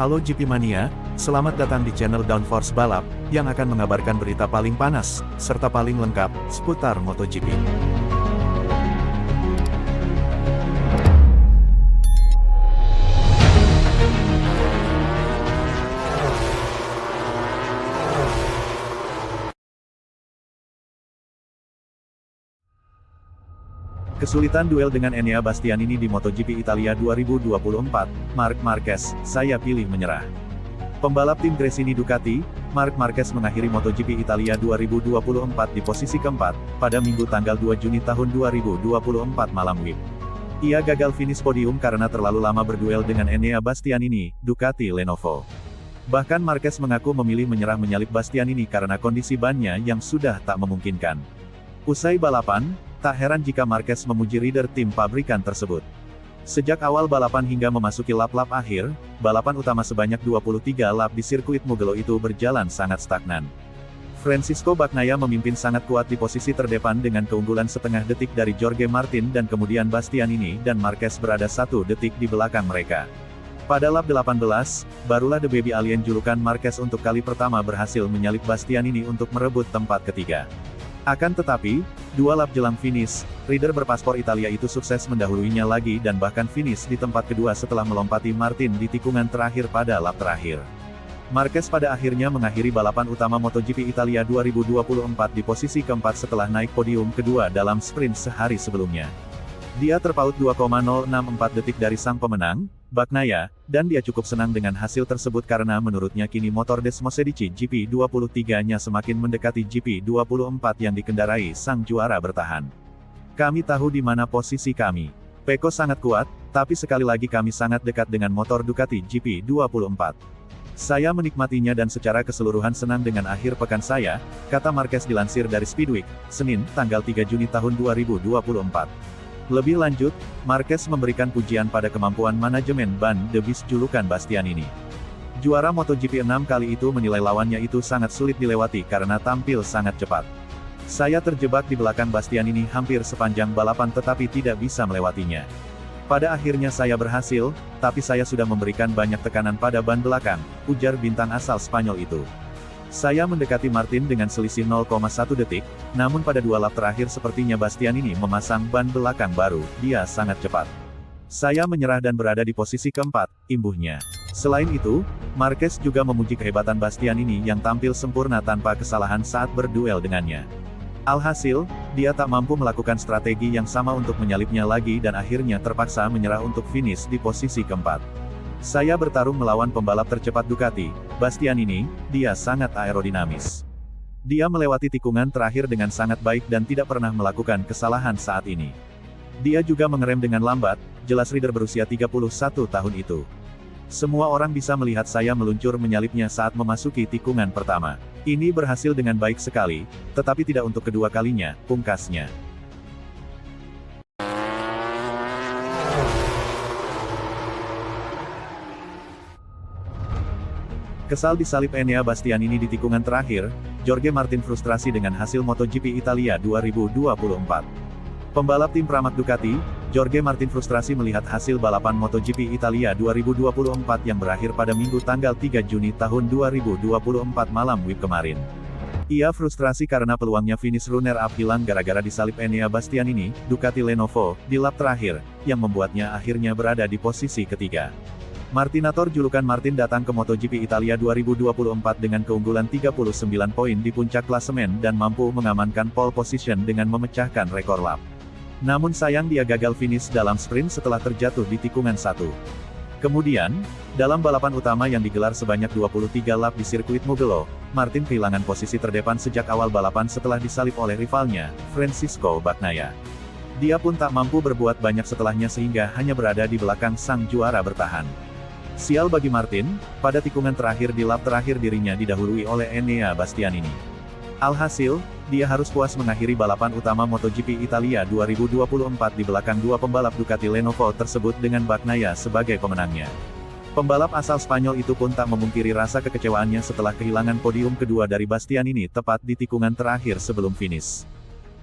Halo GP Mania, selamat datang di channel Downforce Balap, yang akan mengabarkan berita paling panas, serta paling lengkap, seputar MotoGP. Kesulitan duel dengan Enea Bastianini di MotoGP Italia 2024, Marc Marquez, saya pilih menyerah. Pembalap tim Gresini Ducati, Marc Marquez mengakhiri MotoGP Italia 2024 di posisi keempat, pada Minggu tanggal 2 Juni tahun 2024 malam WIB. Ia gagal finish podium karena terlalu lama berduel dengan Enea Bastianini, Ducati Lenovo. Bahkan Marquez mengaku memilih menyerah menyalip Bastianini karena kondisi bannya yang sudah tak memungkinkan. Usai balapan, tak heran jika Marquez memuji rider tim pabrikan tersebut. Sejak awal balapan hingga memasuki lap-lap akhir, balapan utama sebanyak 23 lap di sirkuit Mugello itu berjalan sangat stagnan. Francisco Bagnaia memimpin sangat kuat di posisi terdepan dengan keunggulan setengah detik dari Jorge Martin dan kemudian Bastianini dan Marquez berada 1 detik di belakang mereka. Pada lap 18, barulah The Baby Alien julukan Marquez untuk kali pertama berhasil menyalip Bastianini untuk merebut tempat ketiga. Akan tetapi, 2 lap jelang finish, rider berpaspor Italia itu sukses mendahuluinya lagi dan bahkan finish di tempat kedua setelah melompati Martin di tikungan terakhir pada lap terakhir. Marquez pada akhirnya mengakhiri balapan utama MotoGP Italia 2024 di posisi keempat setelah naik podium kedua dalam sprint sehari sebelumnya. Dia terpaut 2,064 detik dari sang pemenang, Bagnaia, dan dia cukup senang dengan hasil tersebut karena menurutnya kini motor Desmosedici GP23-nya semakin mendekati GP24 yang dikendarai sang juara bertahan. Kami tahu di mana posisi kami. Pecco sangat kuat, tapi sekali lagi kami sangat dekat dengan motor Ducati GP24. Saya menikmatinya dan secara keseluruhan senang dengan akhir pekan saya, kata Marquez dilansir dari Speedweek, Senin, tanggal 3 Juni tahun 2024. Lebih lanjut, Marquez memberikan pujian pada kemampuan manajemen ban The Beast julukan Bastianini. Juara MotoGP 6 kali itu menilai lawannya itu sangat sulit dilewati karena tampil sangat cepat. Saya terjebak di belakang Bastianini hampir sepanjang balapan tetapi tidak bisa melewatinya. Pada akhirnya saya berhasil, tapi saya sudah memberikan banyak tekanan pada ban belakang, ujar bintang asal Spanyol itu. Saya mendekati Martin dengan selisih 0,1 detik, namun pada 2 lap terakhir sepertinya Bastianini memasang ban belakang baru, dia sangat cepat. Saya menyerah dan berada di posisi keempat, imbuhnya. Selain itu, Marquez juga memuji kehebatan Bastianini yang tampil sempurna tanpa kesalahan saat berduel dengannya. Alhasil, dia tak mampu melakukan strategi yang sama untuk menyalipnya lagi dan akhirnya terpaksa menyerah untuk finish di posisi keempat. Saya bertarung melawan pembalap tercepat Ducati, Bastianini, dia sangat aerodinamis. Dia melewati tikungan terakhir dengan sangat baik dan tidak pernah melakukan kesalahan saat ini. Dia juga mengerem dengan lambat, jelas rider berusia 31 tahun itu. Semua orang bisa melihat saya meluncur menyalipnya saat memasuki tikungan pertama. Ini berhasil dengan baik sekali, tetapi tidak untuk kedua kalinya, pungkasnya. Kesal disalip Enea Bastianini di tikungan terakhir, Jorge Martin frustrasi dengan hasil MotoGP Italia 2024. Pembalap tim Pramac Ducati, Jorge Martin frustrasi melihat hasil balapan MotoGP Italia 2024 yang berakhir pada Minggu tanggal 3 Juni tahun 2024 malam WIB kemarin. Ia frustrasi karena peluangnya finish runner-up hilang gara-gara disalip Enea Bastianini, Ducati Lenovo, di lap terakhir, yang membuatnya akhirnya berada di posisi ketiga. Martinator julukan Martin datang ke MotoGP Italia 2024 dengan keunggulan 39 poin di puncak klasemen dan mampu mengamankan pole position dengan memecahkan rekor lap. Namun sayang dia gagal finish dalam sprint setelah terjatuh di tikungan 1. Kemudian, dalam balapan utama yang digelar sebanyak 23 lap di sirkuit Mugello, Martin kehilangan posisi terdepan sejak awal balapan setelah disalip oleh rivalnya, Francisco Bagnaia. Dia pun tak mampu berbuat banyak setelahnya sehingga hanya berada di belakang sang juara bertahan. Sial bagi Martin, pada tikungan terakhir di lap terakhir dirinya didahului oleh Enea Bastianini. Alhasil, dia harus puas mengakhiri balapan utama MotoGP Italia 2024 di belakang 2 pembalap Ducati Lenovo tersebut dengan Bagnaia sebagai pemenangnya. Pembalap asal Spanyol itu pun tak memungkiri rasa kekecewaannya setelah kehilangan podium kedua dari Bastianini tepat di tikungan terakhir sebelum finish.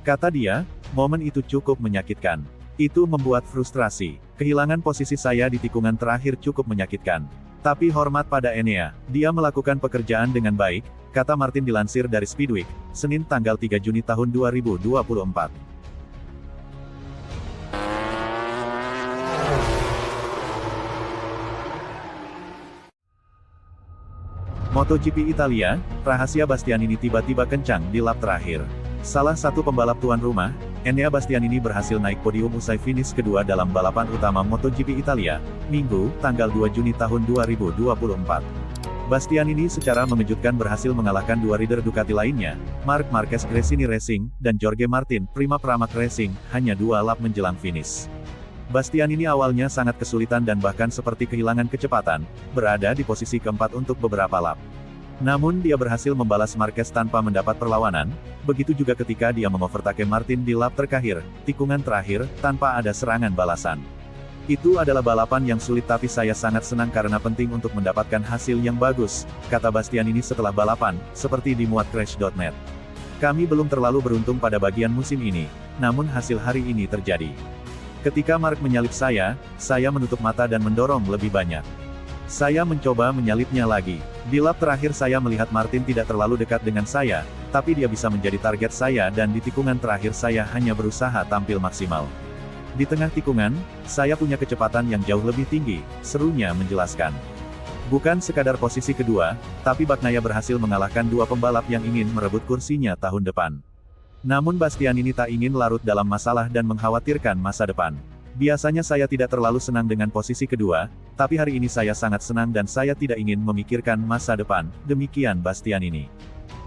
Kata dia, momen itu cukup menyakitkan. Itu membuat frustrasi. Kehilangan posisi saya di tikungan terakhir cukup menyakitkan. Tapi hormat pada Enea, dia melakukan pekerjaan dengan baik, kata Martin dilansir dari Speedweek, Senin tanggal 3 Juni tahun 2024. MotoGP Italia, rahasia Bastianini tiba-tiba kencang di lap terakhir. Salah satu pembalap tuan rumah, Enea Bastianini berhasil naik podium usai finish kedua dalam balapan utama MotoGP Italia, Minggu, tanggal 2 Juni tahun 2024. Bastianini secara mengejutkan berhasil mengalahkan dua rider Ducati lainnya, Marc Marquez Gresini Racing, dan Jorge Martin, Prima Pramac Racing, hanya 2 lap menjelang finish. Bastianini awalnya sangat kesulitan dan bahkan seperti kehilangan kecepatan, berada di posisi keempat untuk beberapa lap. Namun dia berhasil membalas Marquez tanpa mendapat perlawanan, begitu juga ketika dia mengovertake Martin di lap terakhir, tikungan terakhir, tanpa ada serangan balasan. Itu adalah balapan yang sulit tapi saya sangat senang karena penting untuk mendapatkan hasil yang bagus, kata Bastianini setelah balapan, seperti dimuat Crash.net. Kami belum terlalu beruntung pada bagian musim ini, namun hasil hari ini terjadi. Ketika Marc menyalip saya menutup mata dan mendorong lebih banyak. Saya mencoba menyalipnya lagi. Di lap terakhir saya melihat Martin tidak terlalu dekat dengan saya, tapi dia bisa menjadi target saya dan di tikungan terakhir saya hanya berusaha tampil maksimal. Di tengah tikungan, saya punya kecepatan yang jauh lebih tinggi, serunya menjelaskan. Bukan sekadar posisi kedua, tapi Bagnaia berhasil mengalahkan dua pembalap yang ingin merebut kursinya tahun depan. Namun Bastianini tak ingin larut dalam masalah dan mengkhawatirkan masa depan. Biasanya saya tidak terlalu senang dengan posisi kedua, tapi hari ini saya sangat senang dan saya tidak ingin memikirkan masa depan, demikian Bastianini.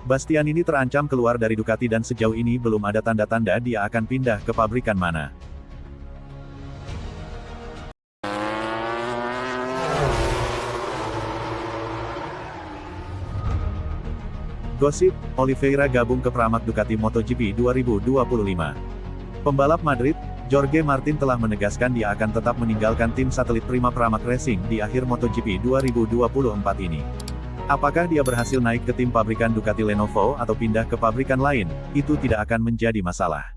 Bastianini terancam keluar dari Ducati dan sejauh ini belum ada tanda-tanda dia akan pindah ke pabrikan mana. Gosip, Oliveira gabung ke Pramac Ducati MotoGP 2025. Pembalap Madrid, Jorge Martin telah menegaskan dia akan tetap meninggalkan tim satelit Prima Pramac Racing di akhir MotoGP 2024 ini. Apakah dia berhasil naik ke tim pabrikan Ducati Lenovo atau pindah ke pabrikan lain, itu tidak akan menjadi masalah.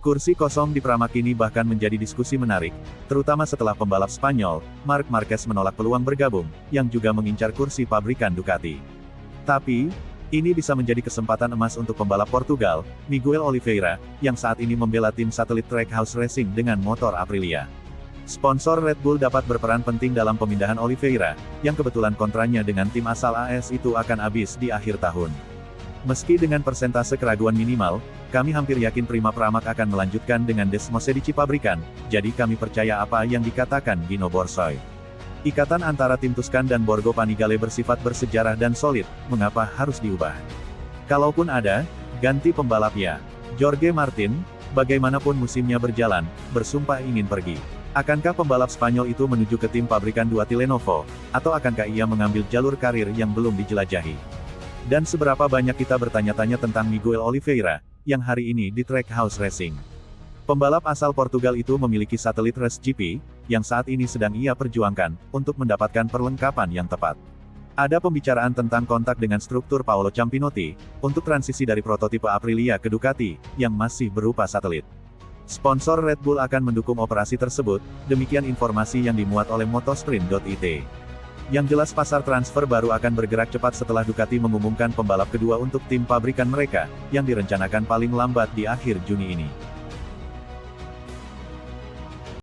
Kursi kosong di Pramac ini bahkan menjadi diskusi menarik, terutama setelah pembalap Spanyol, Marc Marquez menolak peluang bergabung, yang juga mengincar kursi pabrikan Ducati. Tapi, ini bisa menjadi kesempatan emas untuk pembalap Portugal, Miguel Oliveira, yang saat ini membela tim satelit Trackhouse Racing dengan motor Aprilia. Sponsor Red Bull dapat berperan penting dalam pemindahan Oliveira, yang kebetulan kontraknya dengan tim asal AS itu akan habis di akhir tahun. Meski dengan persentase keraguan minimal, kami hampir yakin Prima Pramac akan melanjutkan dengan Desmosedici pabrikan, jadi kami percaya apa yang dikatakan Gino Borsoy. Ikatan antara tim Tuscan dan Borgo Panigale bersifat bersejarah dan solid, mengapa harus diubah? Kalaupun ada, ganti pembalap ya. Jorge Martin, bagaimanapun musimnya berjalan, bersumpah ingin pergi. Akankah pembalap Spanyol itu menuju ke tim pabrikan Ducati Lenovo, atau akankah ia mengambil jalur karir yang belum dijelajahi? Dan seberapa banyak kita bertanya-tanya tentang Miguel Oliveira, yang hari ini di Trackhouse Racing. Pembalap asal Portugal itu memiliki satelit Race GP, yang saat ini sedang ia perjuangkan, untuk mendapatkan perlengkapan yang tepat. Ada pembicaraan tentang kontak dengan struktur Paolo Campinotti, untuk transisi dari prototipe Aprilia ke Ducati, yang masih berupa satelit. Sponsor Red Bull akan mendukung operasi tersebut, demikian informasi yang dimuat oleh Motosprint.it. Yang jelas pasar transfer baru akan bergerak cepat setelah Ducati mengumumkan pembalap kedua untuk tim pabrikan mereka, yang direncanakan paling lambat di akhir Juni ini.